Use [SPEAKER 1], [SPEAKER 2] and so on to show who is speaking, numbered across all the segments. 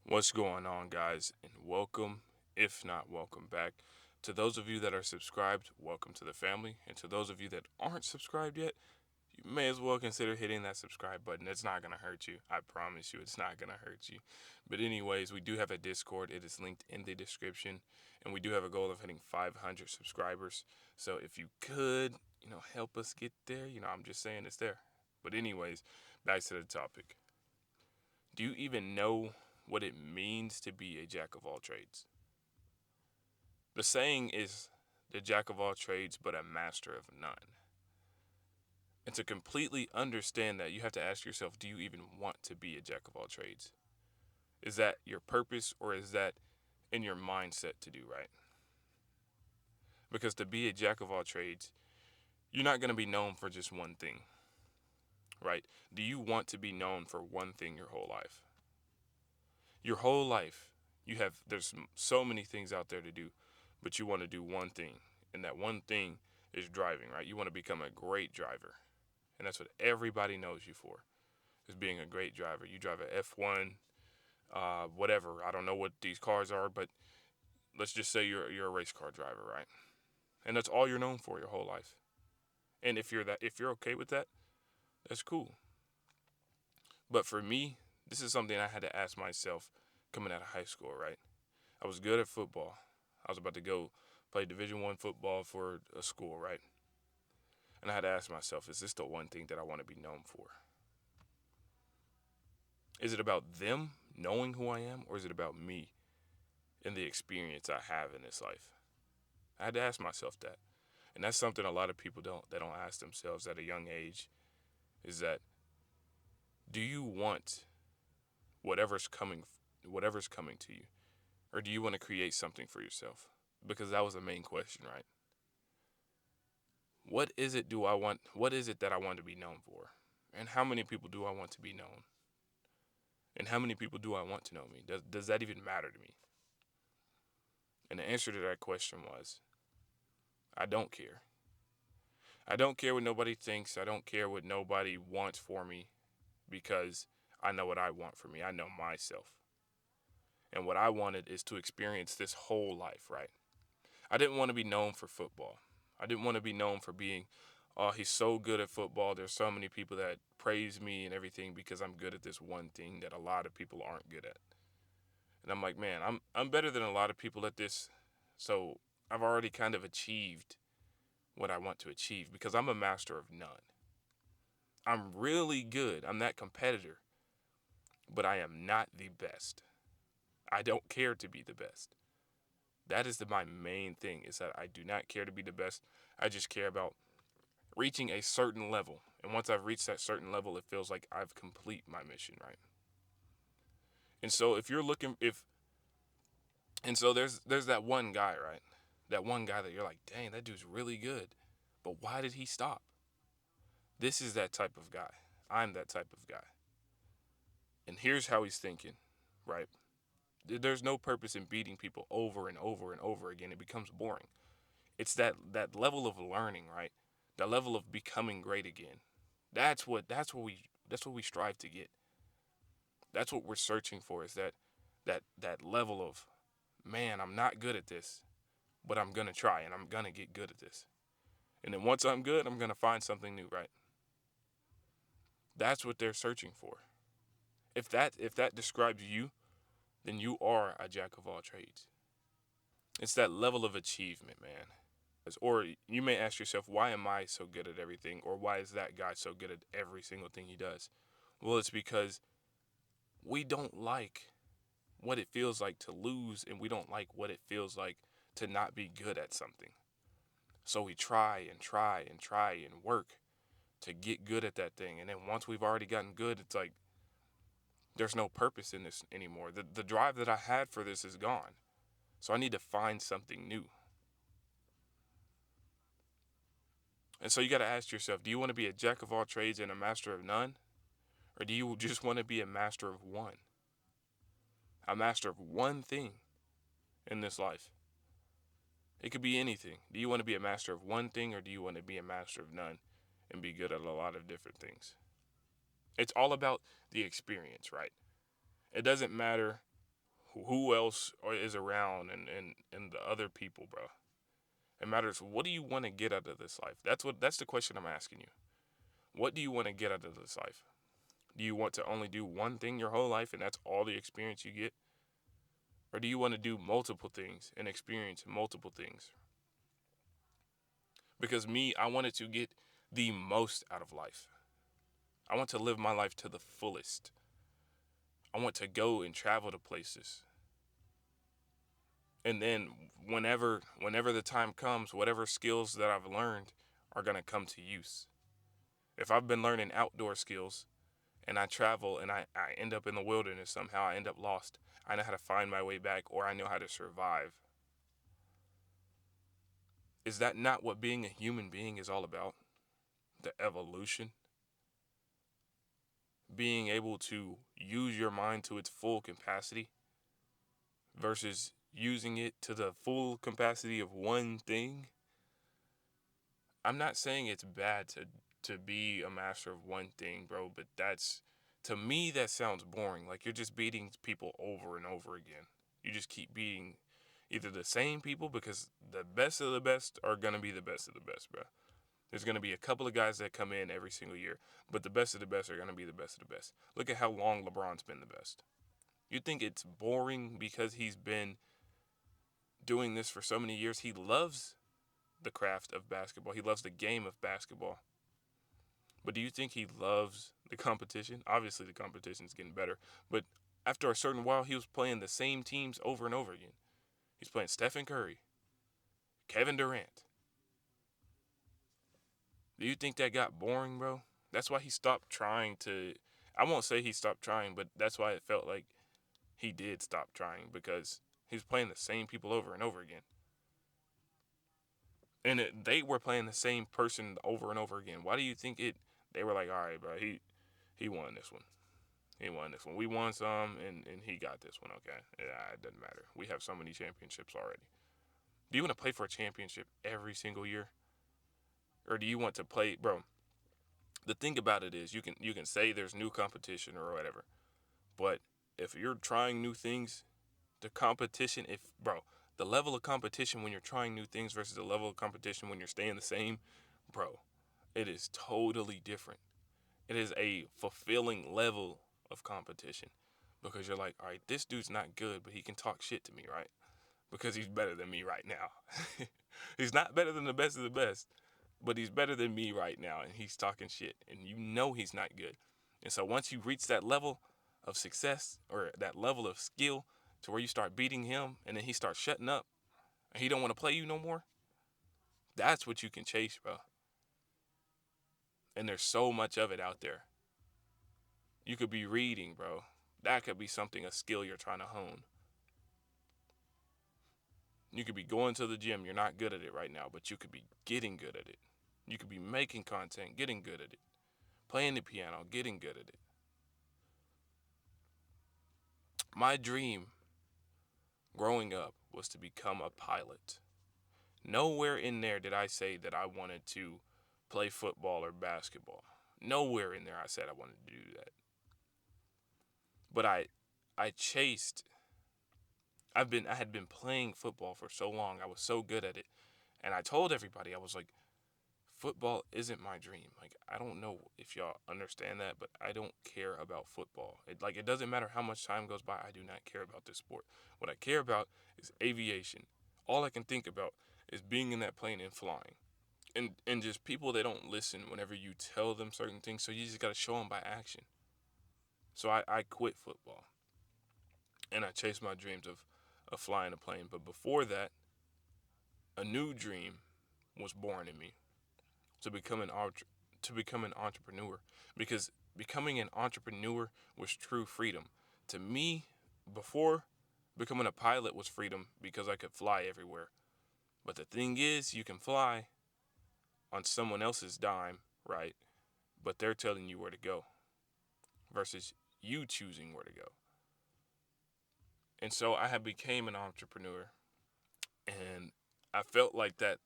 [SPEAKER 1] What's going on, guys? And welcome, if not welcome back. To those of you that are subscribed, welcome to the family. And to those of you that aren't subscribed yet, you may as well consider hitting that subscribe button. It's not going to hurt you. I promise you, it's not going to hurt you. But, anyways, we do have a Discord. It is linked in the description. And we do have a goal of hitting 500 subscribers. So, if you could, help us get there, I'm just saying it's there. But, anyways, back to the topic. Do you even know what it means to be a jack of all trades? The saying is the jack of all trades, but a master of none. And to completely understand that, you have to ask yourself, do you even want to be a jack of all trades? Is that your purpose, or is that in your mindset to do right? Because to be a jack of all trades, you're not going to be known for just one thing, right? Do you want to be known for one thing your whole life? Your whole life, there's so many things out there to do, but you want to do one thing, and that one thing is driving, right? You want to become a great driver, and that's what everybody knows you for, is being a great driver. You drive a F1, whatever. I don't know what these cars are, but let's just say you're a race car driver, right? And that's all you're known for your whole life. And if you're okay with that, that's cool. But for me, this is something I had to ask myself coming out of high school, right? I was good at football. I was about to go play Division 1 football for a school, right? And I had to ask myself, is this the one thing that I want to be known for? Is it about them knowing who I am, or is it about me and the experience I have in this life? I had to ask myself that. And that's something a lot of people don't ask themselves at a young age, is that, do you want whatever's coming whatever's coming to you, or do you want to create something for yourself? Because that was the main question, right? What is it that I want to be known for? And how many people do I want to be known? And how many people do I want to know me? Does that even matter to me? And the answer to that question was, I don't care. I don't care what nobody thinks. I don't care what nobody wants for me, because I know what I want for me. I know myself. And what I wanted is to experience this whole life, right? I didn't want to be known for football. I didn't want to be known for being, oh, he's so good at football. There's so many people that praise me and everything because I'm good at this one thing that a lot of people aren't good at. And I'm like, man, I'm better than a lot of people at this. So I've already kind of achieved what I want to achieve, because I'm a master of none. I'm really good. I'm that competitor, but I am not the best. I don't care to be the best. That is my main thing, is that I do not care to be the best. I just care about reaching a certain level. And once I've reached that certain level, it feels like I've complete my mission, right? And so if you're looking if and so there's that one guy, right? That one guy that you're like, "Dang, that dude's really good." But why did he stop? This is that type of guy. I'm that type of guy. And here's how he's thinking, right? There's no purpose in beating people over and over and over again. It becomes boring. It's that level of learning, right? That level of becoming great again. That's what we strive to get. That's what we're searching for, is that level of, man, I'm not good at this, but I'm gonna try and I'm gonna get good at this. And then once I'm good, I'm gonna find something new, right? That's what they're searching for. If that describes you, then you are a jack of all trades. It's that level of achievement, man. Or you may ask yourself, why am I so good at everything? Or why is that guy so good at every single thing he does? Well, it's because we don't like what it feels like to lose, and we don't like what it feels like to not be good at something. So we try and try and try and work to get good at that thing. And then once we've already gotten good, it's like there's no purpose in this anymore. The drive that I had for this is gone. So I need to find something new. And so you got to ask yourself, do you want to be a jack of all trades and a master of none? Or do you just want to be a master of one? A master of one thing in this life? It could be anything. Do you want to be a master of one thing, or do you want to be a master of none and be good at a lot of different things? It's all about the experience, right? It doesn't matter who else is around and the other people, bro. It matters. What do you want to get out of this life? That's the question I'm asking you. What do you want to get out of this life? Do you want to only do one thing your whole life and that's all the experience you get? Or do you want to do multiple things and experience multiple things? Because me, I wanted to get the most out of life. I want to live my life to the fullest. I want to go and travel to places. And then whenever the time comes, whatever skills that I've learned are going to come to use. If I've been learning outdoor skills and I travel and I end up in the wilderness somehow, I end up lost, I know how to find my way back, or I know how to survive. Is that not what being a human being is all about? The evolution? Being able to use your mind to its full capacity versus using it to the full capacity of one thing? I'm not saying it's bad to be a master of one thing, bro, but that's, to me, that sounds boring. Like you're just beating people over and over again. You just keep beating either the same people, because the best of the best are going to be the best of the best, bro. There's going to be a couple of guys that come in every single year, but the best of the best are going to be the best of the best. Look at how long LeBron's been the best. You think it's boring because he's been doing this for so many years? He loves the craft of basketball. He loves the game of basketball. But do you think he loves the competition? Obviously, the competition is getting better. But after a certain while, he was playing the same teams over and over again. He's playing Stephen Curry, Kevin Durant. Do you think that got boring, bro? That's why he stopped trying to. I won't say he stopped trying, but that's why it felt like he did stop trying, because he was playing the same people over and over again. And they were playing the same person over and over again. Why do you think it? They were like, all right, bro, he won this one. He won this one. We won some, and he got this one. Okay, yeah, it doesn't matter. We have so many championships already. Do you want to play for a championship every single year, or do you want to play, bro? The thing about it is, you can say there's new competition or whatever, but if you're trying new things, the competition, if bro, the level of competition when you're trying new things versus the level of competition when you're staying the same, bro, it is totally different. It is a fulfilling level of competition, because you're like, all right, this dude's not good, but he can talk shit to me, right? Because he's better than me right now. He's not better than the best of the best, but he's better than me right now, and he's talking shit, and you know he's not good. And so once you reach that level of success or that level of skill to where you start beating him, and then he starts shutting up, and he don't want to play you no more, that's what you can chase, bro. And there's so much of it out there. You could be reading, bro. That could be something, a skill you're trying to hone. You could be going to the gym. You're not good at it right now, but you could be getting good at it. You could be making content, getting good at it. Playing the piano, getting good at it. My dream growing up was to become a pilot. Nowhere in there did I say that I wanted to play football or basketball. Nowhere in there I said I wanted to do that. But I chased. I had been playing football for so long. I was so good at it. And I told everybody, I was like, football isn't my dream. Like, I don't know if y'all understand that, but I don't care about football. It doesn't matter how much time goes by. I do not care about this sport. What I care about is aviation. All I can think about is being in that plane and flying. And just people, they don't listen whenever you tell them certain things. So you just got to show them by action. So I quit football. And I chased my dreams of flying a plane. But before that, a new dream was born in me, to become an entrepreneur, because becoming an entrepreneur was true freedom. To me, before, becoming a pilot was freedom because I could fly everywhere. But the thing is, you can fly on someone else's dime, right? But they're telling you where to go versus you choosing where to go. And so I had became an entrepreneur, and I felt like that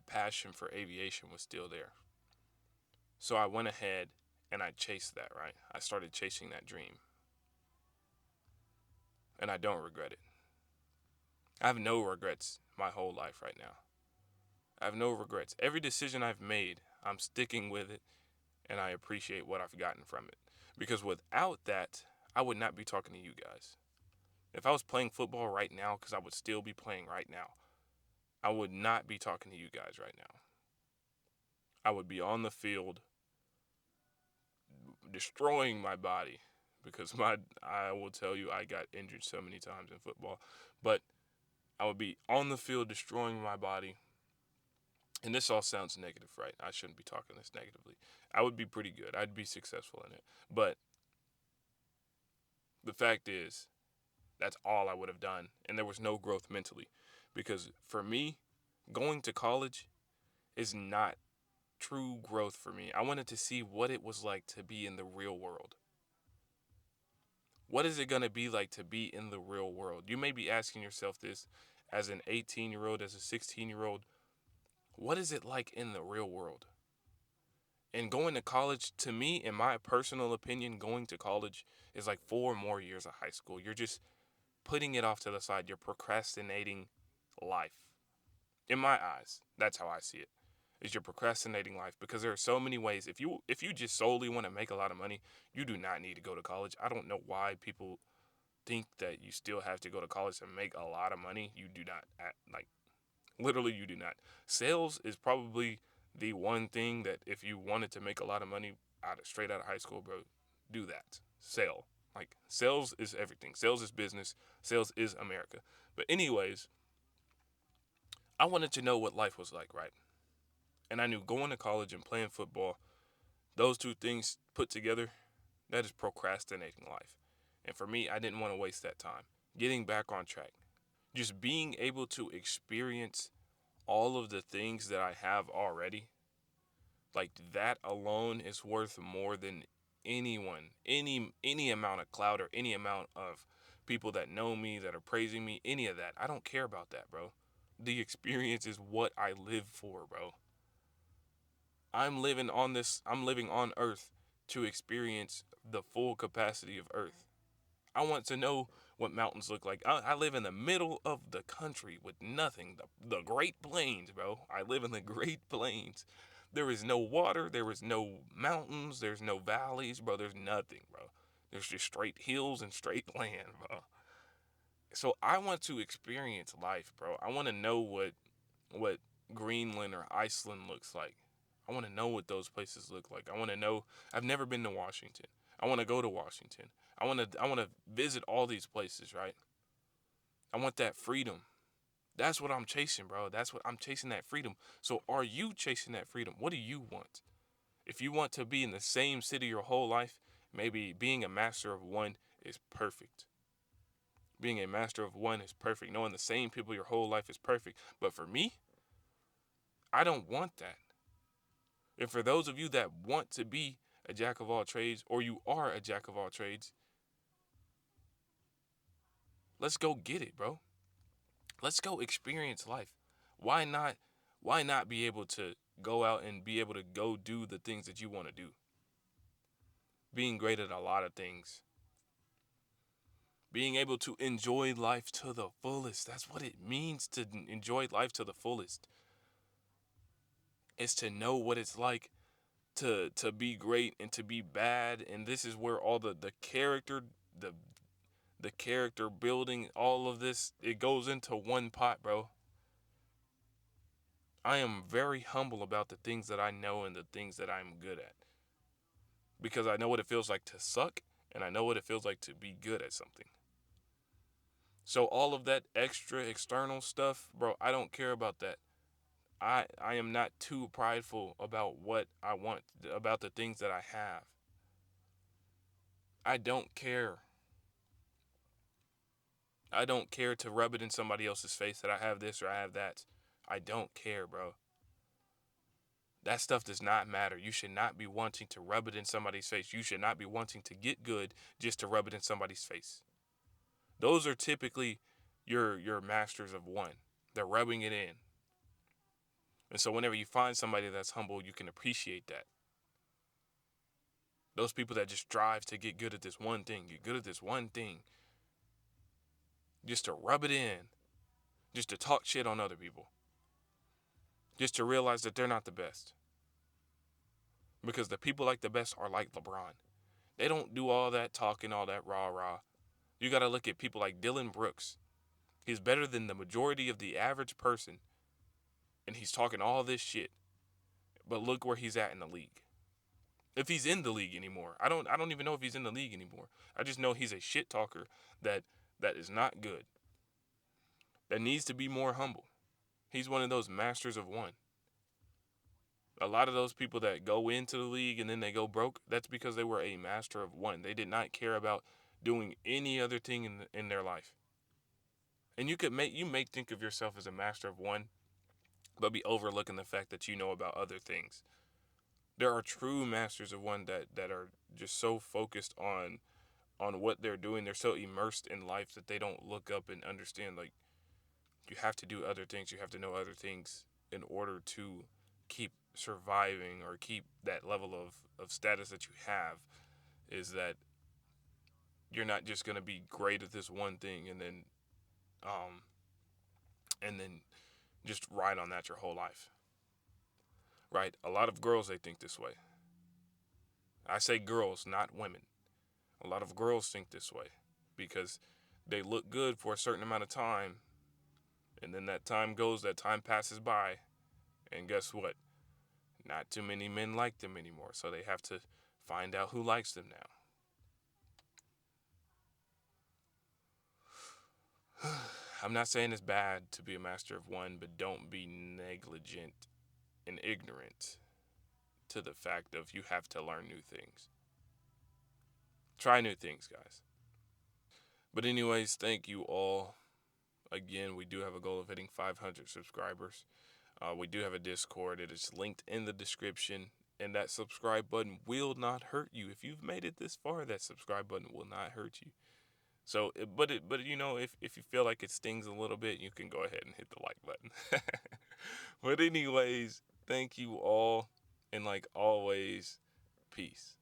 [SPEAKER 1] passion for aviation was still there. So I went ahead and I chased that, right? I started chasing that dream. and I don't regret it. I have no regrets my whole life right now. I have no regrets. Every decision I've made, I'm sticking with it, and I appreciate what I've gotten from it. Because without that, I would not be talking to you guys. If I was playing football right now, because I would still be playing right now, I would not be talking to you guys right now. I would be on the field destroying my body because I will tell you I got injured so many times in football, but I would be on the field destroying my body. And this all sounds negative, right? I shouldn't be talking this negatively. I would be pretty good. I'd be successful in it. But the fact is, that's all I would have done. And there was no growth mentally. Because for me, going to college is not true growth for me. I wanted to see what it was like to be in the real world. What is it going to be like to be in the real world? You may be asking yourself this as an 18-year-old, as a 16-year-old. What is it like in the real world? And going to college, to me, in my personal opinion, going to college is like 4 more years of high school. You're just putting it off to the side. You're procrastinating life. In my eyes, that's how I see it. Is you're procrastinating life because there are so many ways. If you just solely want to make a lot of money, you do not need to go to college. I don't know why people think that you still have to go to college to make a lot of money. You do not. Like, literally, you do not. Sales is probably the one thing that if you wanted to make a lot of money straight out of high school, bro, do that. Sell. Like, sales is everything. Sales is business. Sales is America. But anyways, I wanted to know what life was like, right? And I knew going to college and playing football, those two things put together, that is procrastinating life. And for me, I didn't want to waste that time. Getting back on track. Just being able to experience all of the things that I have already, like that alone is worth more than anyone, any amount of clout or any amount of people that know me that are praising me, any of that. I don't care about that, bro. The experience is what I live for, bro. I'm living on Earth to experience the full capacity of Earth. I want to know what mountains look like. I live in the middle of the country with nothing. The Great Plains, bro. I live in the Great Plains. There is no water. There is no mountains. There's no valleys, bro. There's nothing, bro. There's just straight hills and straight land, bro. So I want to experience life, bro. I want to know what Greenland or Iceland looks like. I want to know what those places look like. I want to know. I've never been to Washington. I want to go to Washington. I want to visit all these places, right? I want that freedom. That's what I'm chasing, bro. That's what I'm chasing, that freedom. So are you chasing that freedom? What do you want? If you want to be in the same city your whole life, maybe being a master of one is perfect. Being a master of one is perfect. Knowing the same people your whole life is perfect. But for me, I don't want that. And for those of you that want to be a jack of all trades, or you are a jack of all trades, let's go get it, bro. Let's go experience life. Why not why not be able to go out and be able to go do the things that you want to do? Being great at a lot of things. Being able to enjoy life to the fullest. That's what it means to enjoy life to the fullest. It's to know what it's like to be great and to be bad, and this is where all the character the the character building, all of this, it goes into one pot, bro. I am very humble about the things that I know and the things that I'm good at. Because I know what it feels like to suck and I know what it feels like to be good at something. So all of that extra external stuff, bro, I don't care about that. I am not too prideful about what I want, about the things that I have. I don't care. I don't care to rub it in somebody else's face that I have this or I have that. I don't care, bro. That stuff does not matter. You should not be wanting to rub it in somebody's face. You should not be wanting to get good just to rub it in somebody's face. Those are typically your masters of one. They're rubbing it in. And so whenever you find somebody that's humble, you can appreciate that. Those people that just strive to get good at this one thing, get good at this one thing. just to rub it in, just to talk shit on other people, just to realize that they're not the best. Because the people like the best are like LeBron. They don't do all that talking, all that rah rah. You got to look at people like Dylan Brooks. He's better than the majority of the average person, and he's talking all this shit. But look where he's at in the league. If he's in the league anymore, I don't even know if he's in the league anymore. I just know he's a shit talker that that is not good. That needs to be more humble. He's one of those masters of one. A lot of those people that go into the league and then they go broke, that's because they were a master of one. They did not care about doing any other thing in their life. And you may think of yourself as a master of one, but be overlooking the fact that you know about other things. There are true masters of one that are just so focused on what they're doing. They're so immersed in life that they don't look up and understand, like, you have to do other things. You have to know other things in order to keep surviving or keep that level of status that you have. Is that you're not just going to be great at this one thing um and then just ride on that your whole life. Right? A lot of girls, they think this way. I say girls, not women. A lot of girls think this way because they look good for a certain amount of time, and then that time goes, that time passes by, and guess what? Not too many men like them anymore, so they have to find out who likes them now. I'm not saying it's bad to be a master of one, but don't be negligent and ignorant to the fact of you have to learn new things. Try new things, guys. But anyways, thank you all. Again, we do have a goal of hitting 500 subscribers. We do have a Discord. It is linked in the description. And that subscribe button will not hurt you. If you've made it this far, that subscribe button will not hurt you. So, but you know, if you feel like it stings a little bit, you can go ahead and hit the like button. But anyways, thank you all, and like always, peace.